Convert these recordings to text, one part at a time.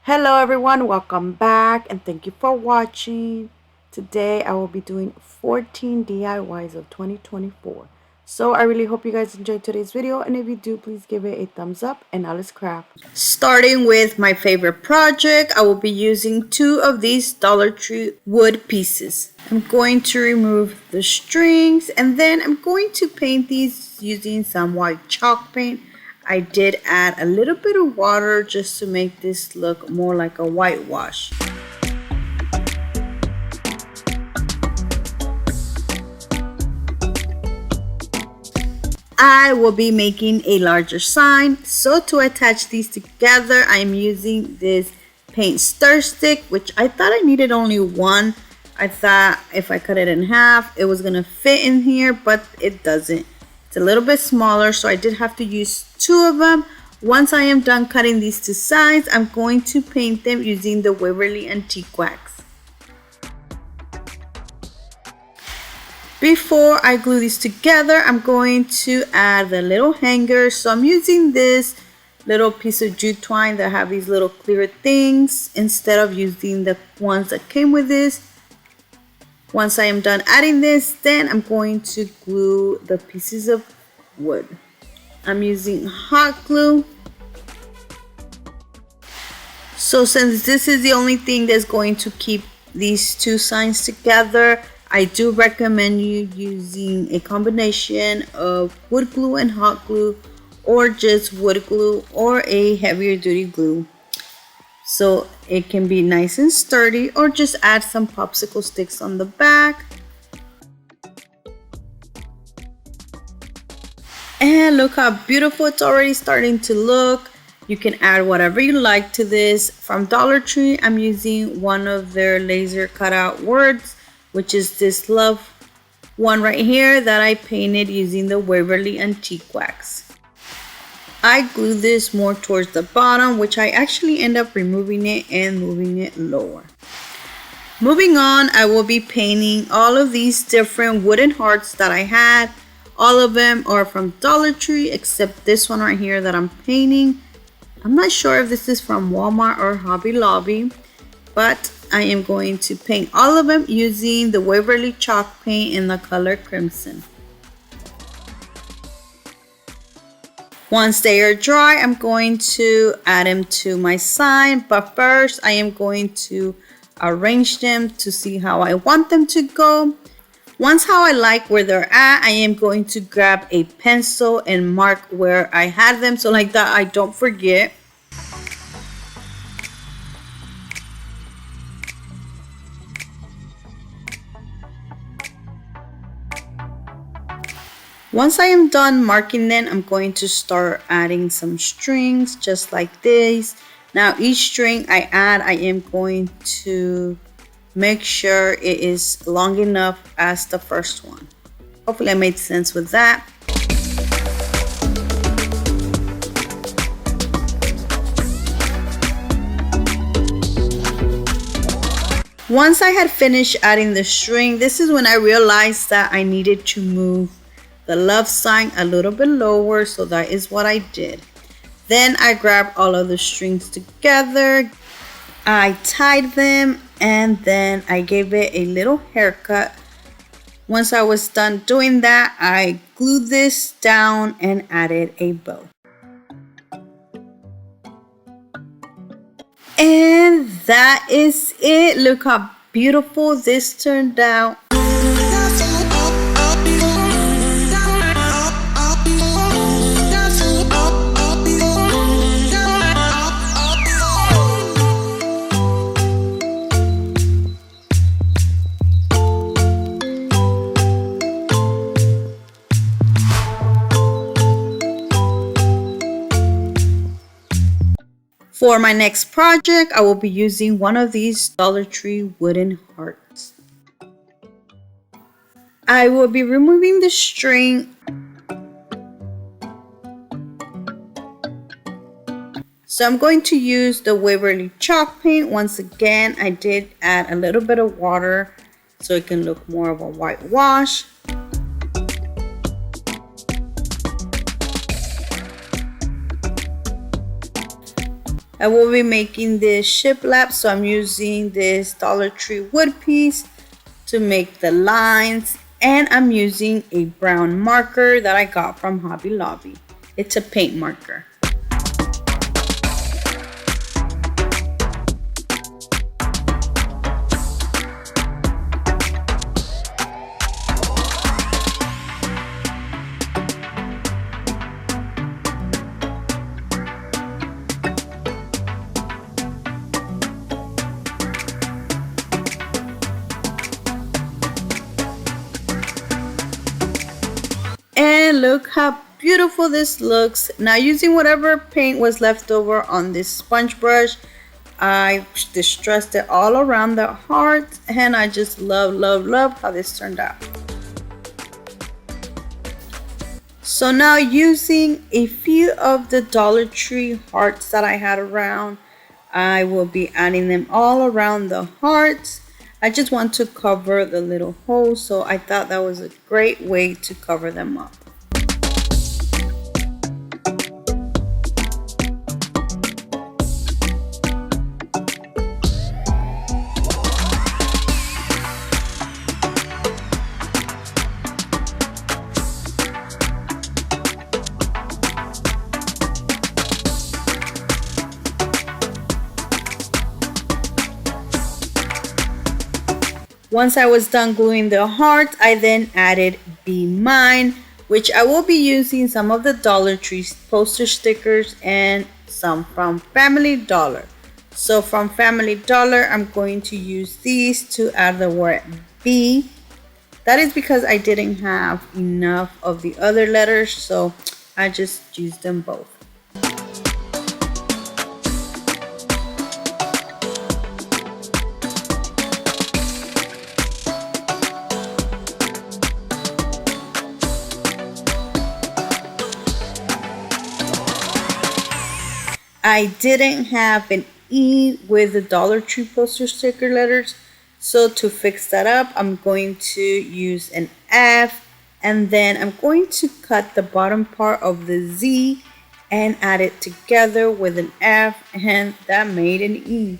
Hello everyone, welcome back and thank you for watching. Today I will be doing 14 DIYs of 2024. So I really hope you guys enjoyed today's video, and if you do, please give it a thumbs up and now let's craft. Starting with my favorite project, I will be using two of these Dollar Tree wood pieces. I'm going to remove the strings and then I'm going to paint these using some white chalk paint. I did add a little bit of water just to make this look more like a whitewash. I will be making a larger sign, so to attach these together I am using this paint stir stick, which I thought I needed only one. I thought if I cut it in half it was gonna fit in here, but it doesn't. It's a little bit smaller, so I did have to use two of them. Once I am done cutting these two sides, I'm going to paint them using the Waverly Antique Wax. Before I glue these together, I'm going to add the little hanger. So I'm using this little piece of jute twine that have these little clear things instead of using the ones that came with this. Once I am done adding this, then I'm going to glue the pieces of wood. I'm using hot glue. So since this is the only thing that's going to keep these two signs together, I do recommend you using a combination of wood glue and hot glue, or just wood glue or a heavier duty glue, so it can be nice and sturdy, or just add some popsicle sticks on the back. And look how beautiful it's already starting to look. You can add whatever you like to this. From Dollar Tree, I'm using one of their laser cutout words, which is this love one right here that I painted using the Waverly Antique Wax. I glue this more towards the bottom, which I actually end up removing it and moving it lower. Moving on, I will be painting all of these different wooden hearts that I had. All of them are from Dollar Tree except this one right here that I'm painting. I'm not sure if this is from Walmart or Hobby Lobby, but I am going to paint all of them using the Waverly chalk paint in the color crimson. Once they are dry, I'm going to add them to my sign, but first I am going to arrange them to see how I want them to go. Once how I like where they're at, I am going to grab a pencil and mark where I had them, so like that I don't forget. Once I am done marking them, I'm going to start adding some strings just like this. Now each string I add, I am going to make sure it is long enough as the first one. Hopefully I made sense with that. Once I had finished adding the string, this is when I realized that I needed to move the love sign a little bit lower, so that is what I did. Then I grabbed all of the strings together, I tied them, and then I gave it a little haircut. Once I was done doing that, I glued this down and added a bow. And that is it. Look how beautiful this turned out. For my next project, I will be using one of these Dollar Tree wooden hearts. I will be removing the string. So I'm going to use the Waverly chalk paint. Once again, I did add a little bit of water so it can look more of a whitewash. I will be making this shiplap, so I'm using this Dollar Tree wood piece to make the lines, and I'm using a brown marker that I got from Hobby Lobby. It's a paint marker. And look how beautiful this looks. Now, using whatever paint was left over on this sponge brush, I distressed it all around the heart, and I just love how this turned out. So now, using a few of the Dollar Tree hearts that I had around, I will be adding them all around the hearts. I just want to cover the little holes, so I thought that was a great way to cover them up. Once I was done gluing the heart, I then added Be Mine, which I will be using some of the Dollar Tree poster stickers and some from Family Dollar. So from Family Dollar, I'm going to use these to add the word B. That is because I didn't have enough of the other letters, so I just used them both. I didn't have an E with the Dollar Tree poster sticker letters, so to fix that up, I'm going to use an F, and then I'm going to cut the bottom part of the Z and add it together with an F, and that made an E.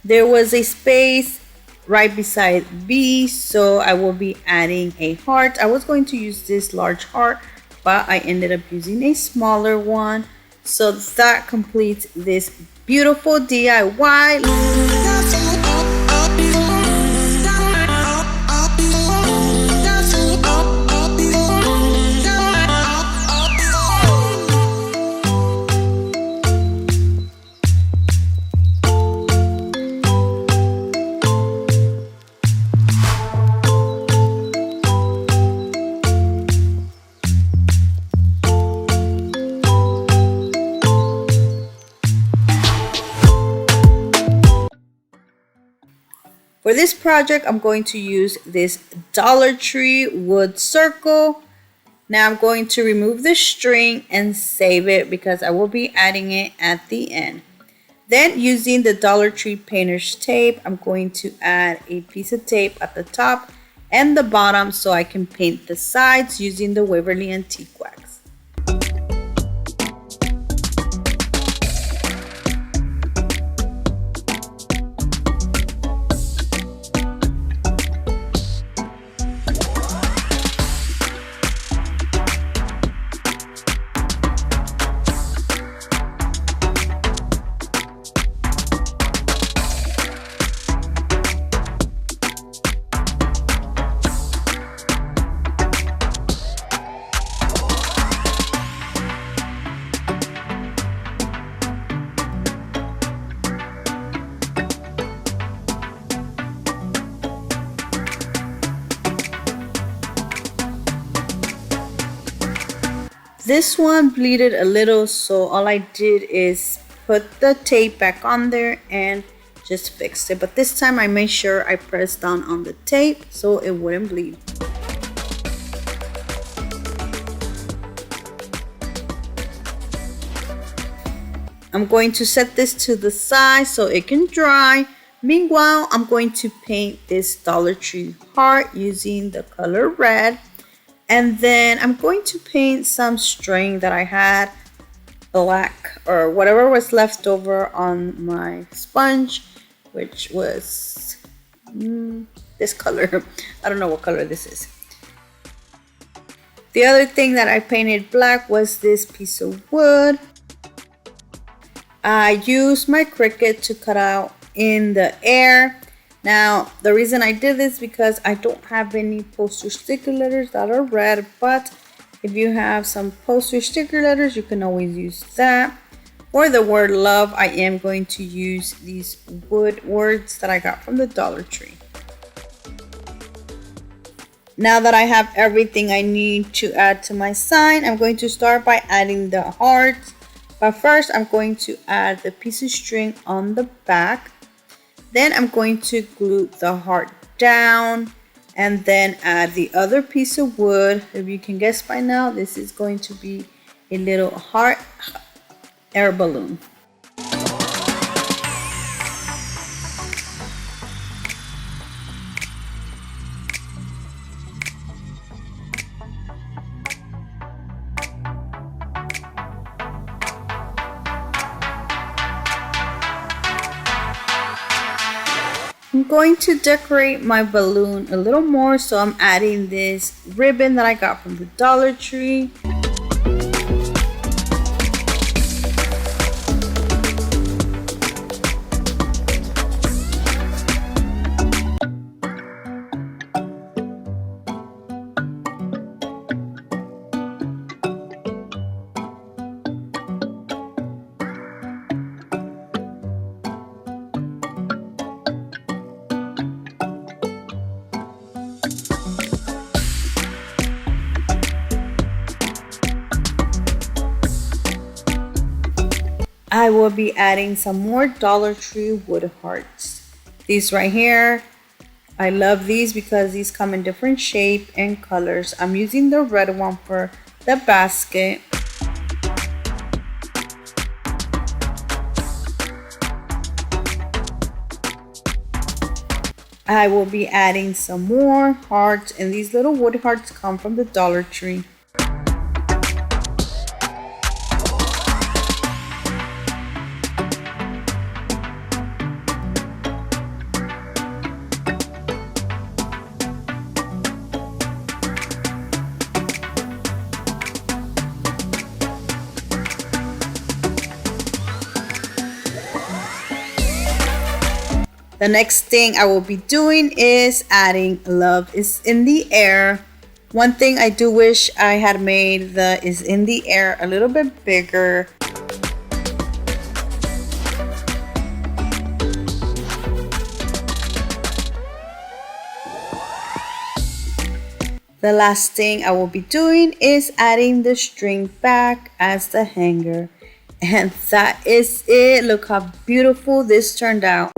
There was a space right beside B, so I will be adding a heart. I was going to use this large heart, but I ended up using a smaller one. So that completes this beautiful DIY. For this project, I'm going to use this Dollar Tree wood circle. Now I'm going to remove the string and save it because I will be adding it at the end. Then using the Dollar Tree painter's tape, I'm going to add a piece of tape at the top and the bottom so I can paint the sides using the Waverly Antique Wax. This one bleeded a little, so all I did is put the tape back on there and just fixed it. But this time I made sure I pressed down on the tape so it wouldn't bleed. I'm going to set this to the side so it can dry. Meanwhile, I'm going to paint this Dollar Tree heart using the color red. And then I'm going to paint some string that I had black or whatever was left over on my sponge, which was this color. I don't know what color this is. The other thing that I painted black was this piece of wood. I used my Cricut to cut out in the air. Now, the reason I did this because I don't have any postage sticker letters that are red, but if you have some postage sticker letters, you can always use that. For the word love, I am going to use these wood words that I got from the Dollar Tree. Now that I have everything I need to add to my sign, I'm going to start by adding the hearts. But first, I'm going to add the piece of string on the back. Then I'm going to glue the heart down and then add the other piece of wood. If you can guess by now, this is going to be a little heart air balloon. I'm going to decorate my balloon a little more, so I'm adding this ribbon that I got from the Dollar Tree. I will be adding some more Dollar Tree wood hearts. These right here, I love these because these come in different shape and colors. I'm using the red one for the basket. I will be adding some more hearts, and these little wood hearts come from the Dollar Tree. The next thing I will be doing is adding love is in the air. One thing I do wish I had made the is in the air a little bit bigger. The last thing I will be doing is adding the string back as the hanger. And that is it. Look how beautiful this turned out.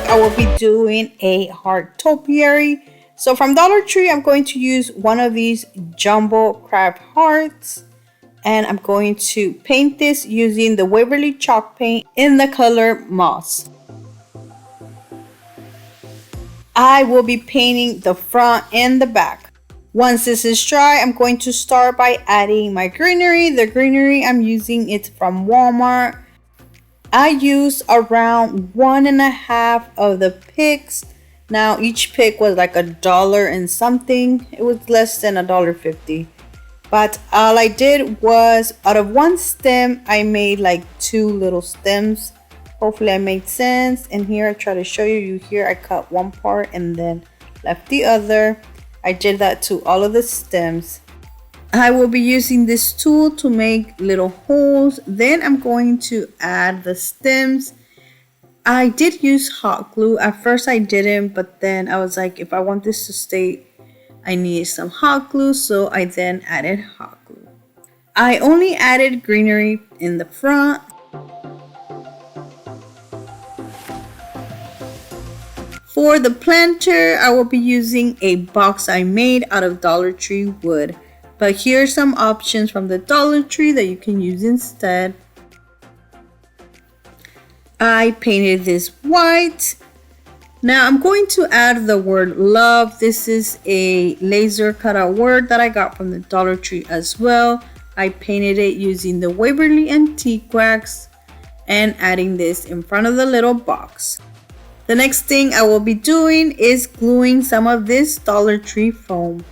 I will be doing a heart topiary. So from Dollar Tree, I'm going to use one of these jumbo crab hearts, and I'm going to paint this using the Waverly chalk paint in the color moss. I will be painting the front and the back. Once this is dry, I'm going to start by adding my greenery. The greenery I'm using is from Walmart. I used around 1.5 of the picks. Now each pick was like $1 and something. It was less than $1.50. But all I did was out of one stem, I made like 2 little stems. Hopefully I made sense. And here I try to show you. Here I cut one part and then left the other. I did that to all of the stems. I will be using this tool to make little holes. Then I'm going to add the stems. I did use hot glue. At first I didn't, but then I was like, if I want this to stay, I need some hot glue. So I then added hot glue. I only added greenery in the front. For the planter, I will be using a box I made out of Dollar Tree wood. But here are some options from the Dollar Tree that you can use instead. I painted this white. Now I'm going to add the word love. This is a laser cutout word that I got from the Dollar Tree as well. I painted it using the Waverly Antique Wax and adding this in front of the little box. The next thing I will be doing is gluing some of this Dollar Tree foam.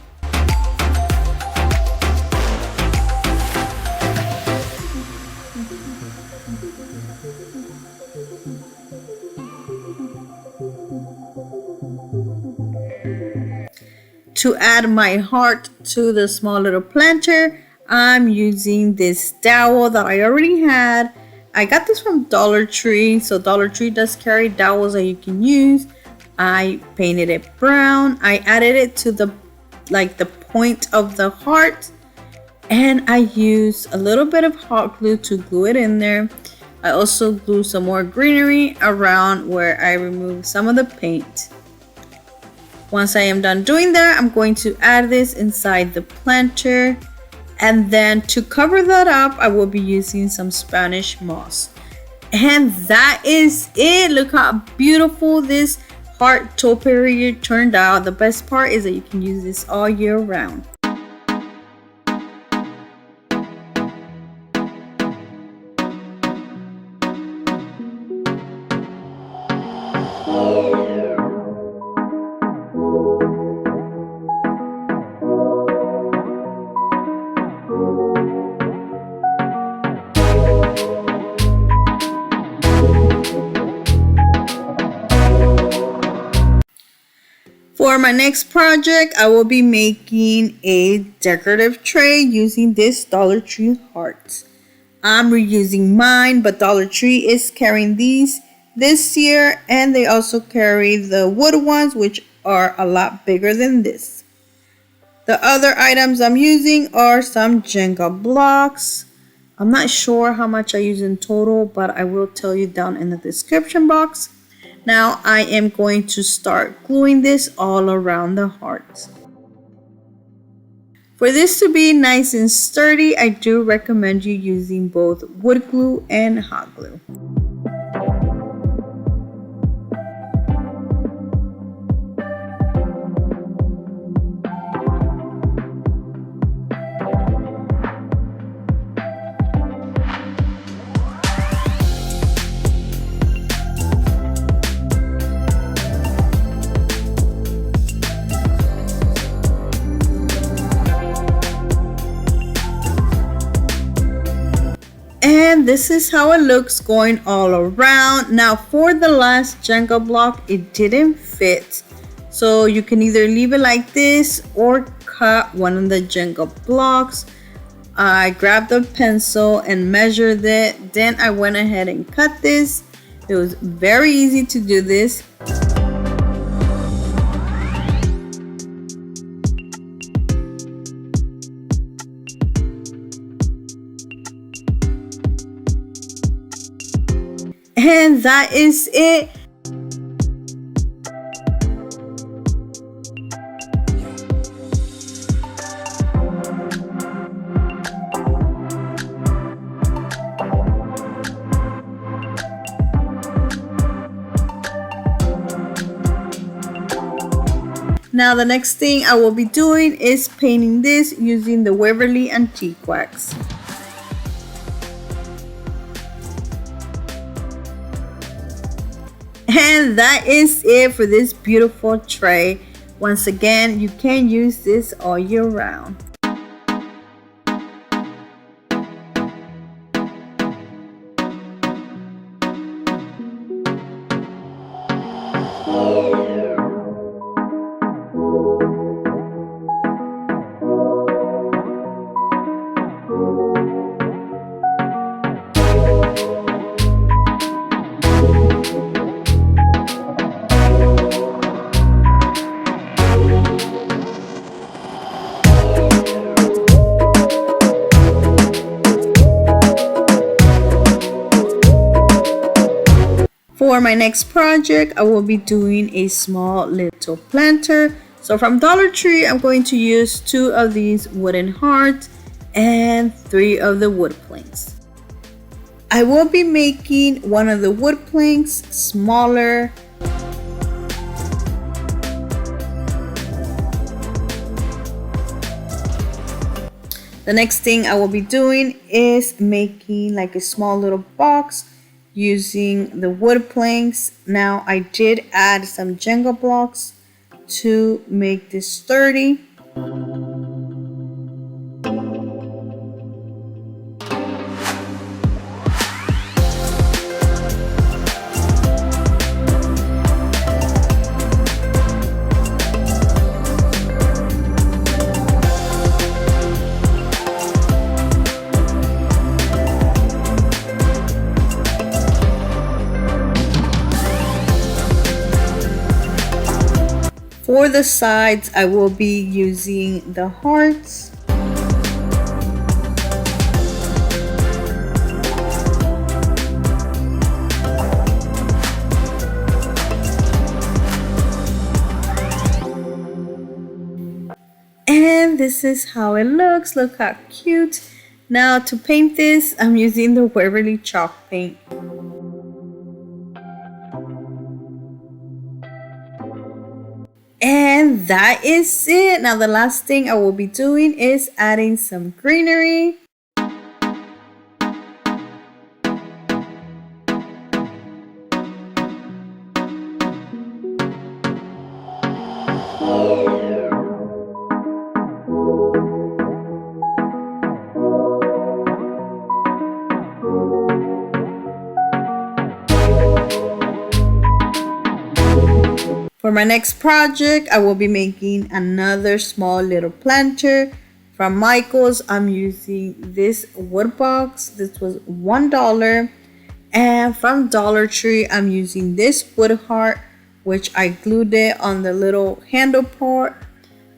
To add my heart to the small little planter, I'm using this dowel that I already had. I got this from Dollar Tree, so Dollar Tree does carry dowels that you can use. I painted it brown. I added it to the point of the heart, and I used a little bit of hot glue to glue it in there. I also glued some more greenery around where I removed some of the paint. Once I am done doing that, I'm going to add this inside the planter. And then to cover that up, I will be using some Spanish moss. And that is it. Look how beautiful this heart topiary turned out. The best part is that you can use this all year round. For my next project, I will be making a decorative tray using this Dollar Tree hearts. I'm reusing mine, but Dollar Tree is carrying these this year, and they also carry the wood ones, which are a lot bigger than this. The other items I'm using are some Jenga blocks. I'm not sure how much I use in total, but I will tell you down in the description box. Now I am going to start gluing this all around the hearts. For this to be nice and sturdy, I do recommend you using both wood glue and hot glue. And this is how it looks going all around. Now for the last Jenga block, it didn't fit. So you can either leave it like this or cut one of the Jenga blocks. I grabbed a pencil and measured it. Then I went ahead and cut this. It was very easy to do this. And that is it. Now the next thing I will be doing is painting this using the Waverly Antique Wax. And that is it for this beautiful tray. Once again, you can use this all year round. For my next project, I will be doing a small little planter. So from Dollar Tree, I'm going to use 2 of these wooden hearts and 3 of the wood planks. I will be making one of the wood planks smaller. The next thing I will be doing is making like a small little box using the wood planks. Now I did add some Jenga blocks to make this sturdy. For the sides, I will be using the hearts. And this is how it looks. Look how cute. Now to paint this, I'm using the Waverly chalk paint. And that is it. Now the last thing I will be doing is adding some greenery. For my next project, I will be making another small little planter. From Michael's, I'm using this wood box. This was $1. And from Dollar Tree, I'm using this wood heart, which I glued it on the little handle part.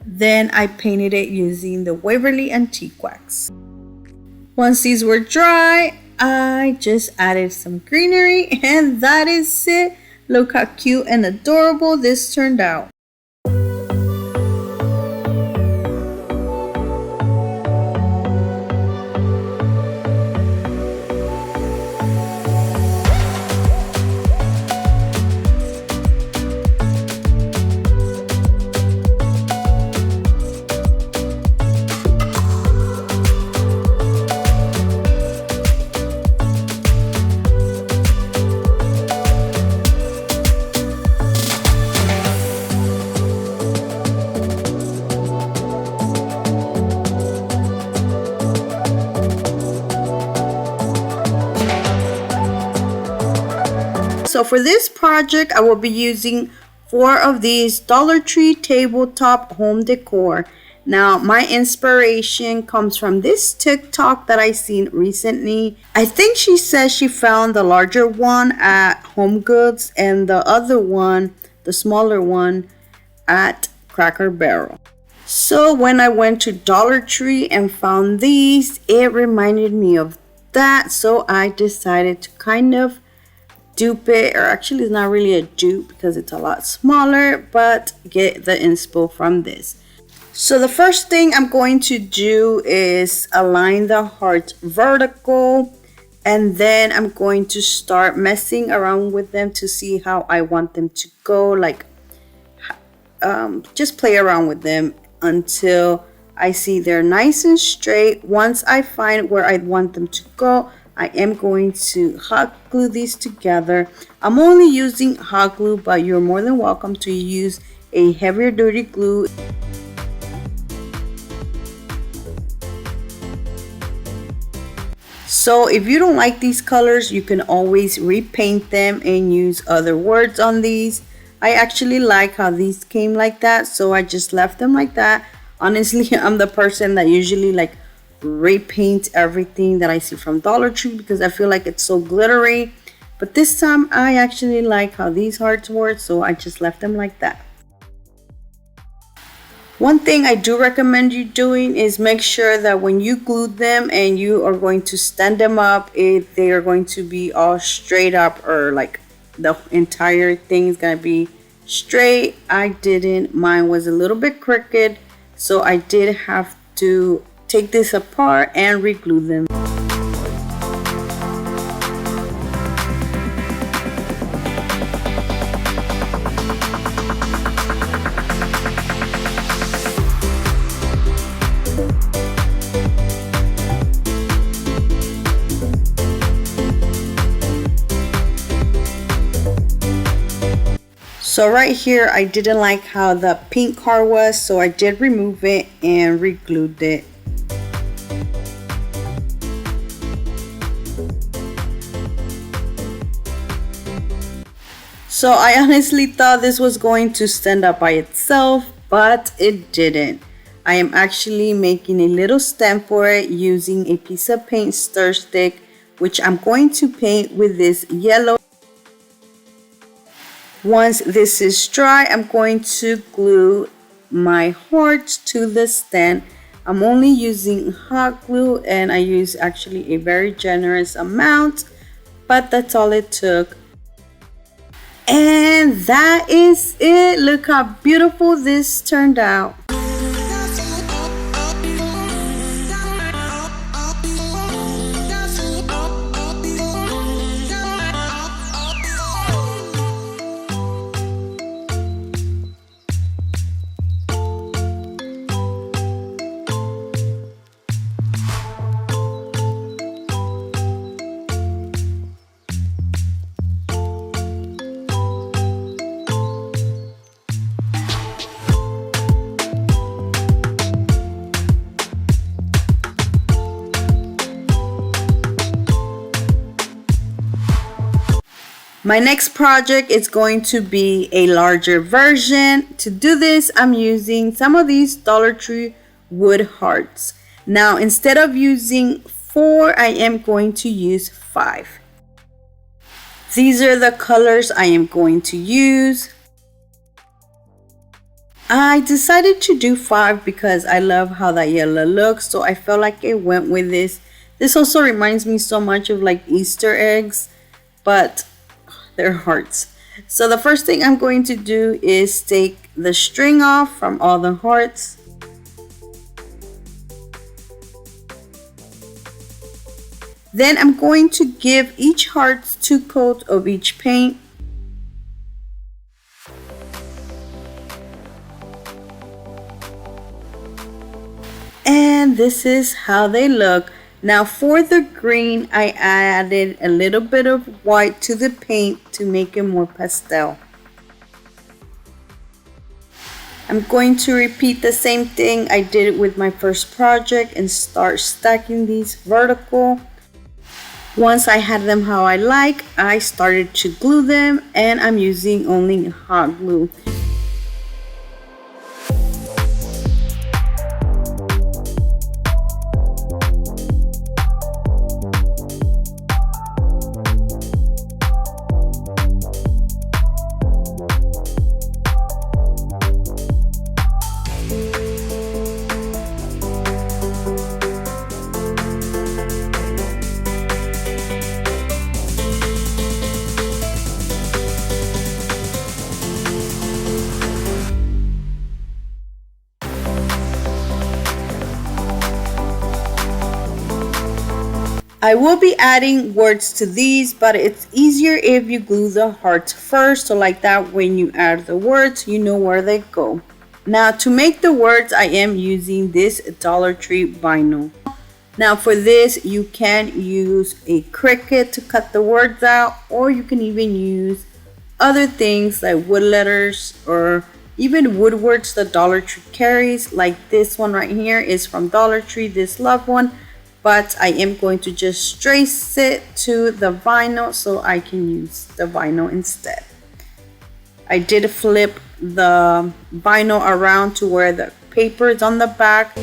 Then I painted it using the Waverly Antique Wax. Once these were dry, I just added some greenery, and that is it. Look how cute and adorable this turned out. So for this project, I will be using 4 of these Dollar Tree tabletop home decor. Now, my inspiration comes from this TikTok that I seen recently. I think she says she found the larger one at Home Goods and the other one, the smaller one, at Cracker Barrel. So when I went to Dollar Tree and found these, it reminded me of that. So I decided to kind of dupe it, or actually it's not really a dupe because it's a lot smaller, but get the inspo from this. So the first thing I'm going to do is align the hearts vertical, and then I'm going to start messing around with them to see how I want them to go, like just play around with them until I see they're nice and straight. Once I find where I want them to go, I am going to hot glue these together. I'm only using hot glue, but you're more than welcome to use a heavier duty glue. So if you don't like these colors, you can always repaint them and use other words on these. I actually like how these came like that, so I just left them like that. Honestly, I'm the person that usually like repaint everything that I see from Dollar Tree because I feel like it's so glittery. But this time I actually like how these hearts were, so I just left them like that. One thing I do recommend you doing is make sure that when you glue them and you are going to stand them up, they are going to be all straight up or like the entire thing is gonna be straight. I didn't. Mine was a little bit crooked, so I did have to take this apart and re-glue them. So right here, I didn't like how the pink card was, so I did remove it and re-glued it. So I honestly thought this was going to stand up by itself, but it didn't. I am actually making a little stand for it using a piece of paint stir stick, which I'm going to paint with this yellow. Once this is dry, I'm going to glue my hearts to the stand. I'm only using hot glue, and I use actually a very generous amount, but that's all it took. And that is it. Look how beautiful this turned out. My next project is going to be a larger version. To do this, I'm using some of these Dollar Tree wood hearts. Now, instead of using 4, I am going to use 5. These are the colors I am going to use. I decided to do 5 because I love how that yellow looks, so I felt like it went with this. This also reminds me so much of like Easter eggs, but they're hearts. So the first thing I'm going to do is take the string off from all the hearts. Then I'm going to give each heart 2 coats of each paint. And this is how they look. Now for the green, I added a little bit of white to the paint to make it more pastel. I'm going to repeat the same thing I did with my first project and start stacking these vertical. Once I had them how I like, I started to glue them, and I'm using only hot glue. I will be adding words to these, but it's easier if you glue the hearts first, so like that when you add the words, you know where they go. Now to make the words, I am using this Dollar Tree vinyl. Now for this, you can use a Cricut to cut the words out, or you can even use other things like wood letters or even wood words that Dollar Tree carries. Like this one right here is from Dollar Tree, this love one. But I am going to just trace it to the vinyl so I can use the vinyl instead. I did flip the vinyl around to where the paper is on the back.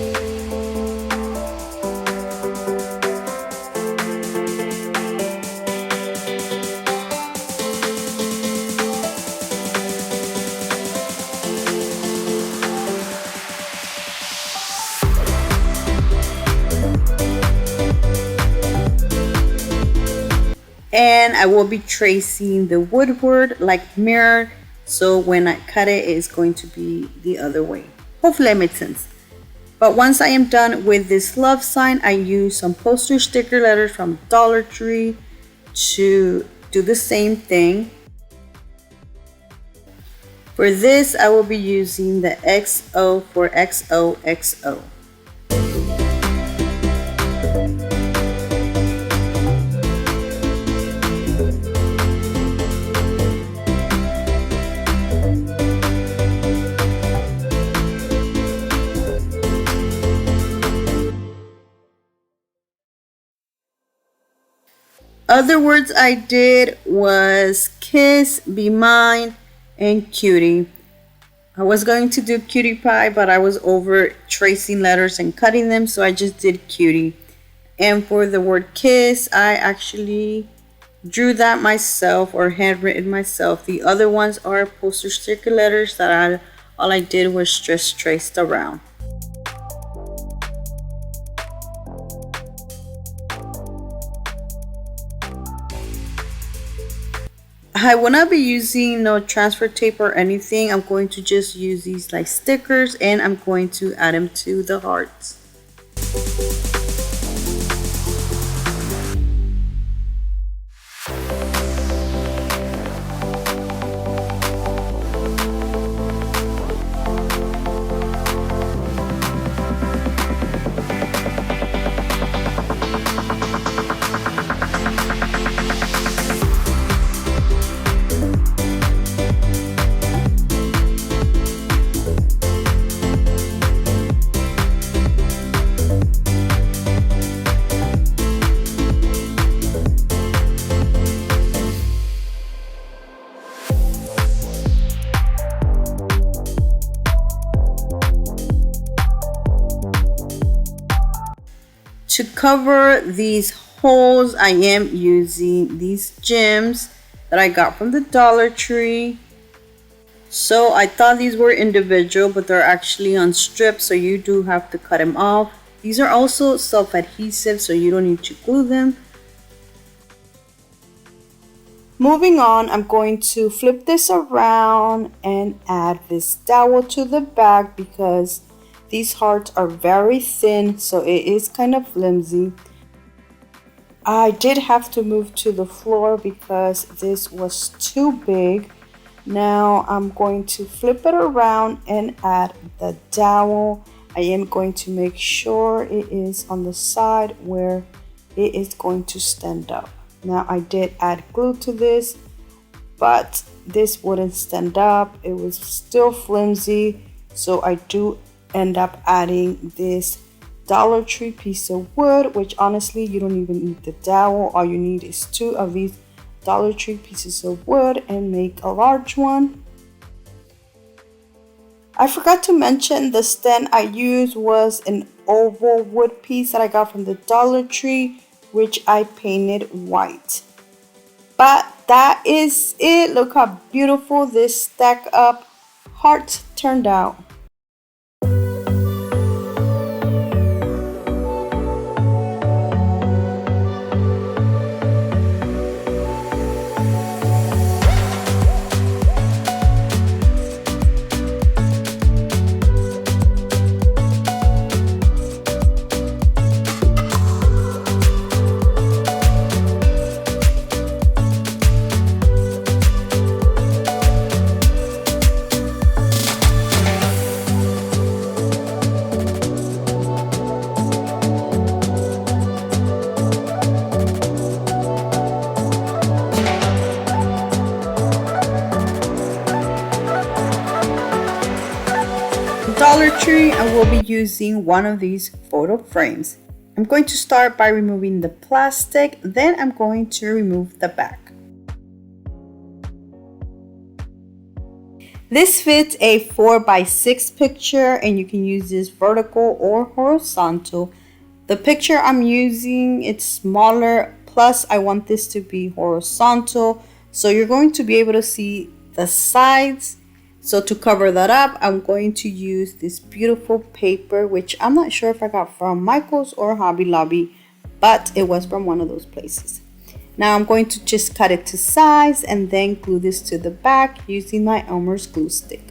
And and I will be tracing the woodward like mirror, so when I cut it, it's going to be the other way. Hopefully it makes sense. But once I am done with this love sign, I use some poster sticker letters from Dollar Tree to do the same thing. For this, I will be using the XO for XOXO. Other words I did was kiss, be mine, and cutie. I was going to do cutie pie, but I was over tracing letters and cutting them, so I just did cutie. And for the word kiss, I actually drew that myself or handwritten myself. The other ones are poster sticker letters that all I did was just traced around. I will not be using no transfer tape or anything. I'm going to just use these like stickers, and I'm going to add them to the hearts. To cover these holes, I am using these gems that I got from the Dollar Tree. So I thought these were individual, but they're actually on strips, so you do have to cut them off. These are also self-adhesive, so you don't need to glue them. Moving on, I'm going to flip this around and add this dowel to the back because these hearts are very thin, so it is kind of flimsy. I did have to move to the floor because this was too big. Now I'm going to flip it around and add the dowel. I am going to make sure it is on the side where it is going to stand up. Now I did add glue to this, but this wouldn't stand up. It was still flimsy, so I do end up adding this Dollar Tree piece of wood, which honestly you don't even need the dowel. All you need is 2 of these Dollar Tree pieces of wood and make a large one. I forgot to mention the stand I used was an oval wood piece that I got from the Dollar Tree, which I painted white. But that is it. Look how beautiful this stack up heart turned out. Dollar Tree, I will be using one of these photo frames. I'm going to start by removing the plastic, then I'm going to remove the back. This fits a 4x6 picture, and you can use this vertical or horizontal. The picture I'm using, it's smaller, plus I want this to be horizontal, so you're going to be able to see the sides. So to cover that up, I'm going to use this beautiful paper, which I'm not sure if I got from Michael's or Hobby Lobby, but it was from one of those places. Now I'm going to just cut it to size and then glue this to the back using my Elmer's glue stick.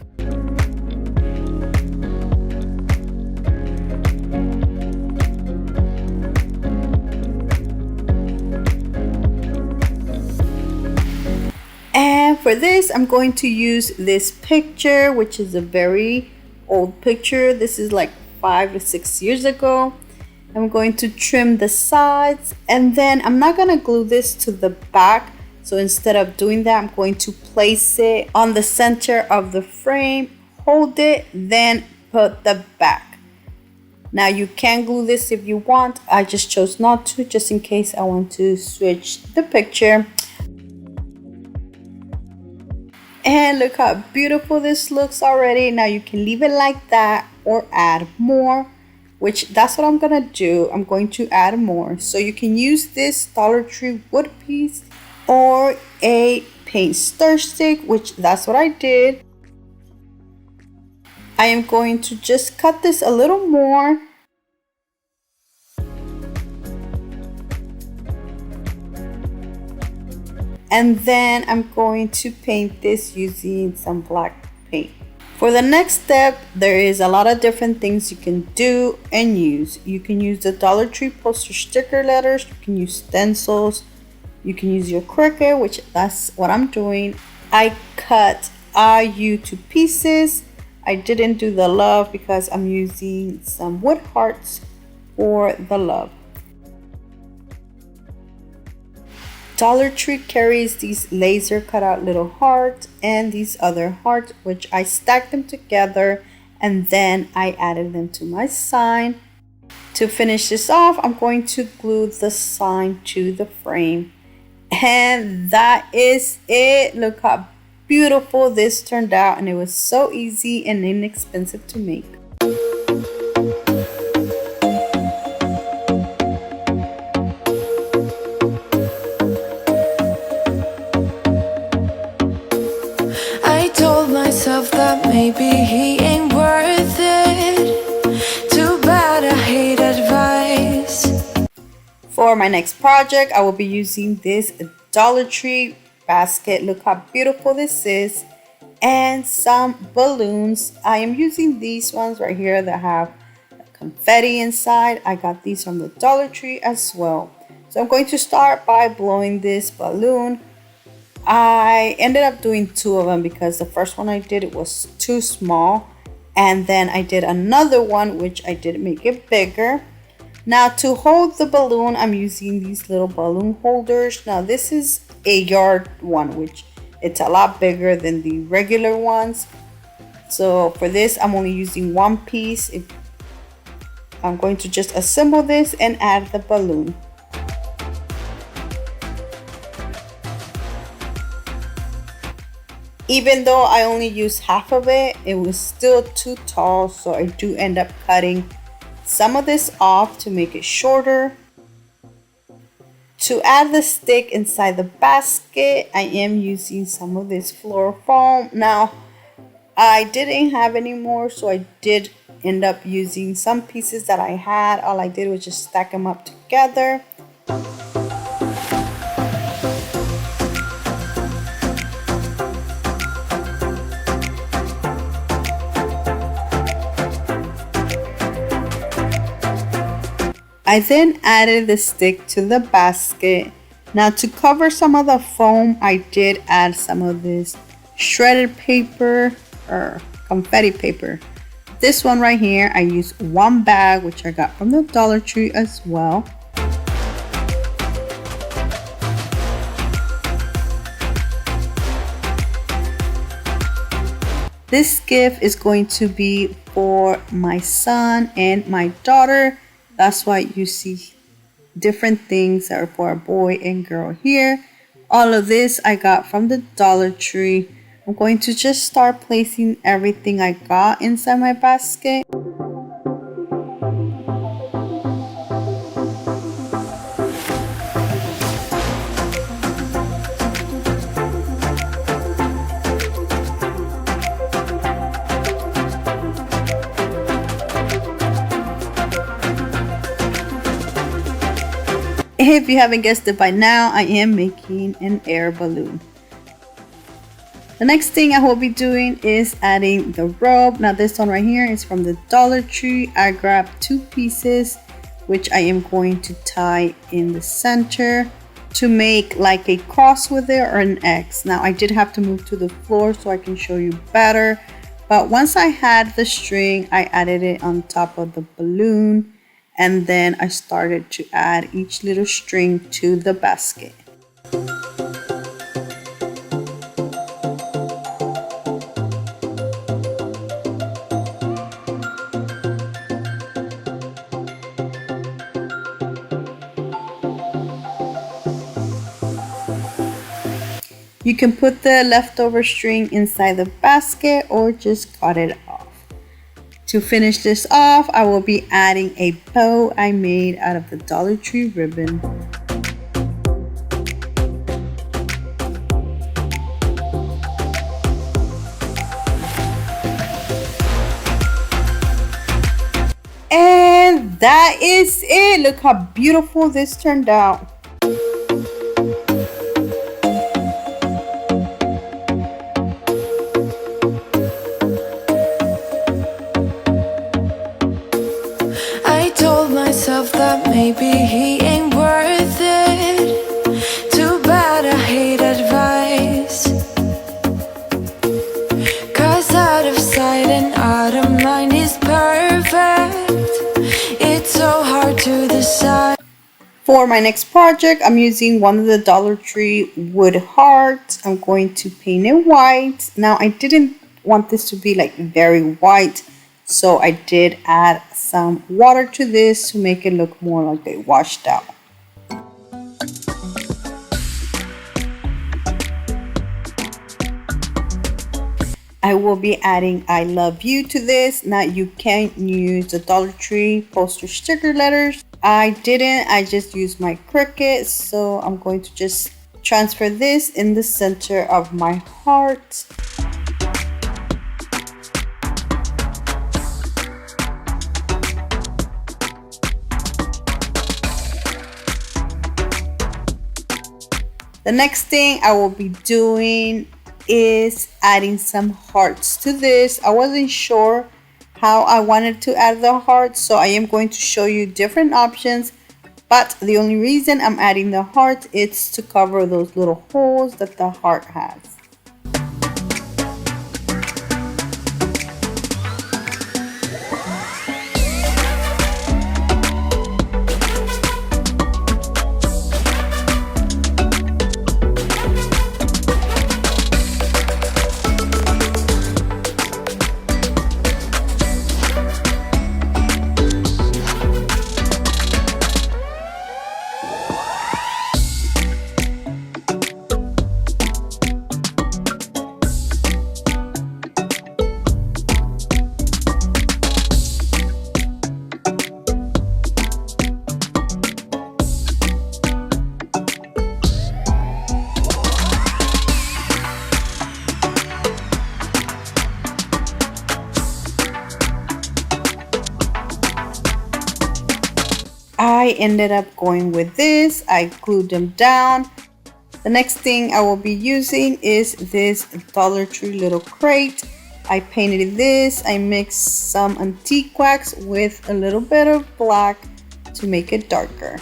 And for this, I'm going to use this picture, which is a very old picture. This is like 5 to 6 years ago. I'm going to trim the sides, and then I'm not going to glue this to the back. So instead of doing that, I'm going to place it on the center of the frame, hold it, then put the back. Now you can glue this if you want. I just chose not to, just in case I want to switch the picture. And look how beautiful this looks already. Now you can leave it like that or add more, which that's what I'm gonna do. I'm going to add more. So you can use this Dollar Tree wood piece or a paint stir stick, which that's what I did. I am going to just cut this a little more. And then I'm going to paint this using some black paint. For the next step, there is a lot of different things you can do and use. You can use the Dollar Tree poster sticker letters. You can use stencils. You can use your Cricut, which that's what I'm doing. I cut IU to pieces. I didn't do the love because I'm using some wood hearts for the love. Dollar Tree carries these laser cut out little hearts and these other hearts, which I stacked them together and then I added them to my sign. To finish this off, I'm going to glue the sign to the frame. And that is it. Look how beautiful this turned out, and it was so easy and inexpensive to make. That maybe he ain't worth it. Too bad I hate advice. For my next project, I will be using this Dollar Tree basket. Look how beautiful this is. And some balloons. I am using these ones right here that have confetti inside. I got these from the Dollar Tree as well. So I'm going to start by blowing this balloon. I ended up doing 2 of them because the first one I did, it was too small, and then I did another one which I did make it bigger. Now to hold the balloon, I'm using these little balloon holders. Now this is a yard one, which it's a lot bigger than the regular ones. So for this, I'm only using 1 piece. I'm going to just assemble this and add the balloon. Even though I only used half of it, it was still too tall, so I do end up cutting some of this off to make it shorter. To add the stick inside the basket, I am using some of this floor foam. Now, I didn't have any more, so I did end up using some pieces that I had. All I did was just stack them up together. I then added the stick to the basket. Now to cover some of the foam, I did add some of this shredded paper or confetti paper. This one right here, I used 1 bag, which I got from the Dollar Tree as well. This gift is going to be for my son and my daughter. That's why you see different things that are for a boy and girl here. All of this I got from the Dollar Tree. I'm going to just start placing everything I got inside my basket. If you haven't guessed it by now, I am making an air balloon. The next thing I will be doing is adding the rope. Now this one right here is from the Dollar Tree. I grabbed 2 pieces, which I am going to tie in the center to make like a cross with it or an X. Now I did have to move to the floor so I can show you better. But once I had the string, I added it on top of the balloon. And then I started to add each little string to the basket. You can put the leftover string inside the basket or just cut it off. To finish this off, I will be adding a bow I made out of the Dollar Tree ribbon. And that is it. Look how beautiful this turned out. That maybe he ain't worth it. Too bad I hate advice. 'Cause out of sight and out of mind is perfect. It's so hard to decide. For my next project, I'm using one of the Dollar Tree wood hearts. I'm going to paint it white. Now I didn't want this to be like very white, so I did add some water to this to make it look more like they washed out. I will be adding I love you to this. Now you can use the Dollar Tree poster sticker letters. I didn't, I just used my Cricut, so I'm going to just transfer this in the center of my heart. The next thing I will be doing is adding some hearts to this. I wasn't sure how I wanted to add the hearts, so I am going to show you different options. But the only reason I'm adding the heart is to cover those little holes that the heart has. I ended up going with this. I glued them down. The next thing I will be using is this Dollar Tree little crate. I painted this. I mixed some antique wax with a little bit of black to make it darker.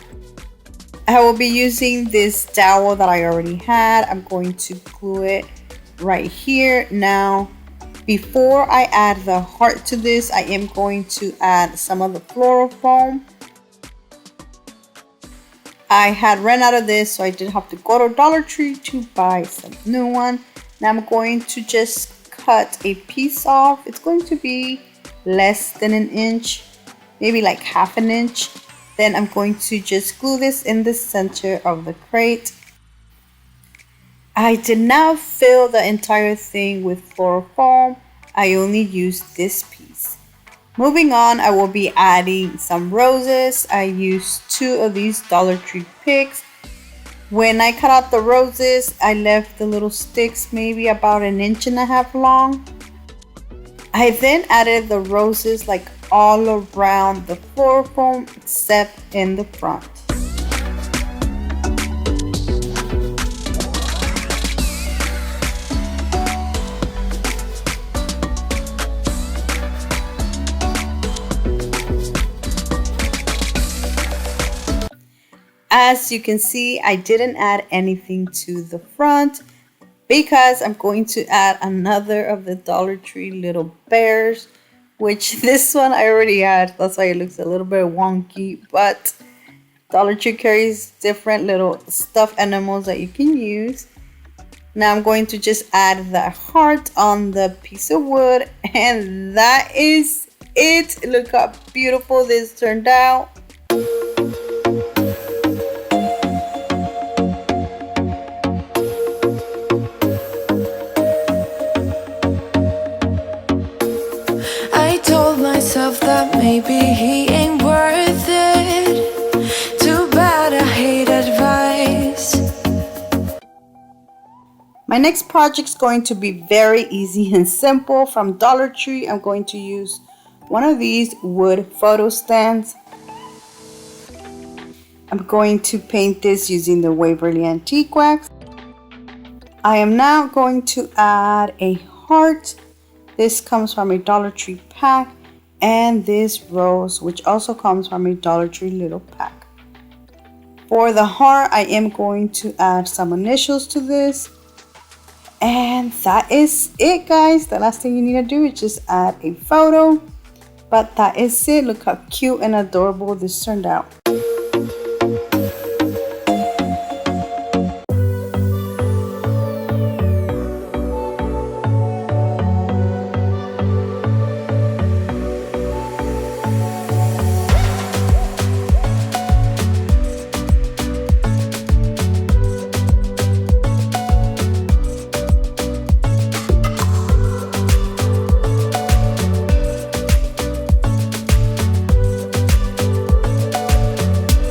I will be using this dowel that I already had. I'm going to glue it right here. Now, before I add the heart to this, I am going to add some of the floral foam. I had run out of this, so I did have to go to Dollar Tree to buy some new one. Now I'm going to just cut a piece off. It's going to be less than an inch, maybe like half an inch. Then I'm going to just glue this in the center of the crate. I did not fill the entire thing with floral foam. I only used this piece. Moving on, I will be adding some roses. I used 2 of these Dollar Tree picks. When I cut out the roses, I left the little sticks maybe about 1.5 inches long. I then added the roses like all around the floral foam except in the front. As you can see, I didn't add anything to the front because I'm going to add another of the Dollar Tree little bears, which this one I already had. That's why it looks a little bit wonky, but Dollar Tree carries different little stuffed animals that you can use. Now I'm going to just add that heart on the piece of wood, and that is it. Look how beautiful this turned out. I told myself that maybe he ain't worth it. Too bad I hate advice. My next project is going to be very easy and simple. From Dollar Tree, I'm going to use one of these wood photo stands. I'm going to paint this using the Waverly Antique Wax. I am now going to add a heart. This comes from a Dollar Tree pack, and this rose, which also comes from a Dollar Tree little pack. For the heart, I am going to add some initials to this. And that is it, guys. The last thing you need to do is just add a photo. But that is it. Look how cute and adorable this turned out.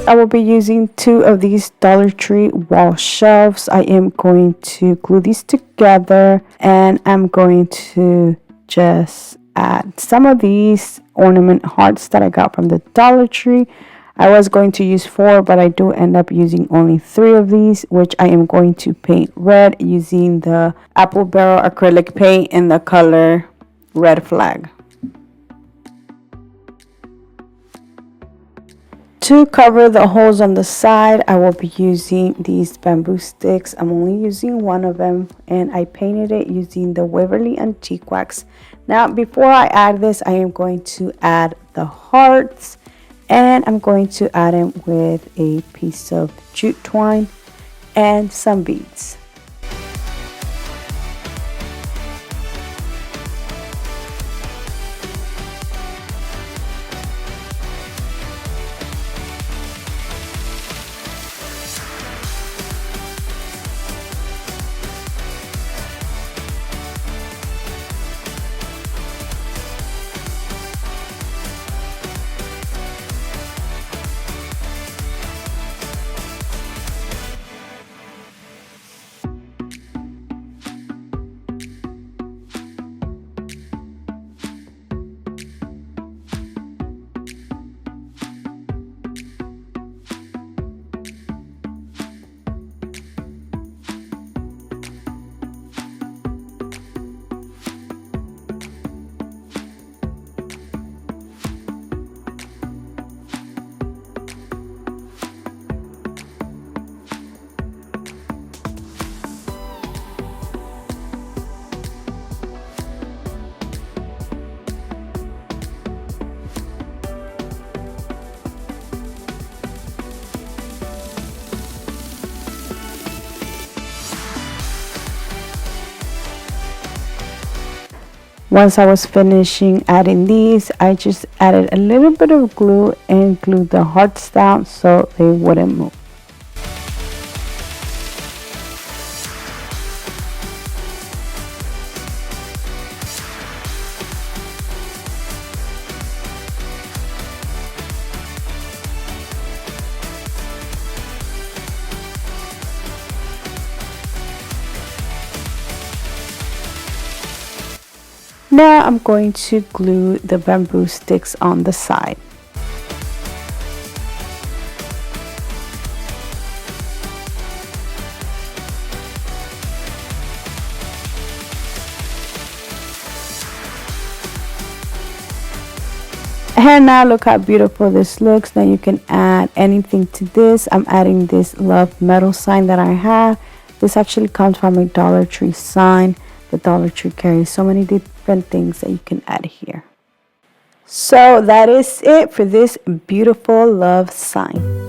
I will be using two of these Dollar Tree wall shelves. I am going to glue these together, and I'm going to just add some of these ornament hearts that I got from the Dollar Tree. I was going to use 4, but I do end up using only 3 of these, which I am going to paint red using the Apple Barrel acrylic paint in the color Red Flag. To cover the holes on the side, I will be using these bamboo sticks. I'm only using one of them, and I painted it using the Waverly Antique Wax. Now, before I add this, I am going to add the hearts, and I'm going to add them with a piece of jute twine and some beads. Once I was finishing adding these, I just added a little bit of glue and glued the hearts down so they wouldn't move. Now I'm going to glue the bamboo sticks on the side. And now look how beautiful this looks. Now you can add anything to this. I'm adding this love metal sign that I have. This actually comes from a Dollar Tree sign. The Dollar Tree carries so many different things that you can add here. So that is it for this beautiful love sign.